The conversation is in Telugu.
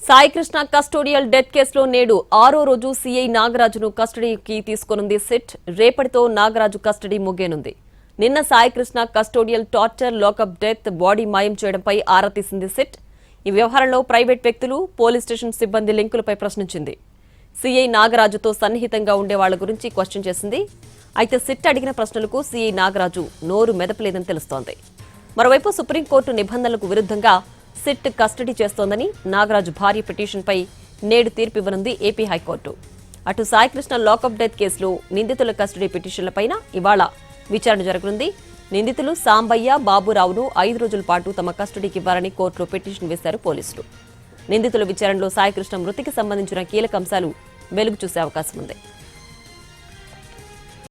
సాయికృష్ణ కస్టోడియల్ డెత్ కేసులో నేడు 6వ రోజు సీఐ నాగరాజును కస్టడీకి తీసుకొనుంది సిట్. రేపటితో నాగరాజు కస్టడీ ముగియనుంది. నిన్న Saikrishna custodial torture, lockup death, body మాయం చేయడంపై ఆరా తీసింది సిట్. ఈ వ్యవహారంలో ప్రైవేట్ వ్యక్తులు, పోలీస్ స్టేషన్ సిబ్బంది లింకులపై ప్రశ్నించింది. సీఐ నాగరాజుతో సన్నిహితంగా ఉండే వాళ్ల గురించి క్వశ్చన్ చేసింది. అయితే సిట్ అడిగిన ప్రశ్నలకు సీఐ నాగరాజు నోరు మెదపలేదని తెలుస్తోంది. మరోవైపు సుప్రీంకోర్టు నిబంధనలకు విరుద్ధంగా సిట్ కస్టడీ చేస్తోందని నాగరాజు భార్య పిటిషన్పై నేడు తీర్పు ఇవ్వనుంది ఏపీ హైకోర్టు. అటు సాయికృష్ణ లాకప్ డెత్ కేసులో నిందితుల కస్టడీ పిటిషన్లపైన ఇవాళ విచారణ జరగనుంది. నిందితులు సాంబయ్య, బాబురావును 5 రోజుల పాటు తమ కస్టడీకి ఇవ్వాలని కోర్టులో పిటిషన్ వేశారు పోలీసులు. నిందితుల విచారణలో సాయికృష్ణ మృతికి సంబంధించిన కీలక అంశాలు వెలుగు చూసే అవకాశం ఉంది.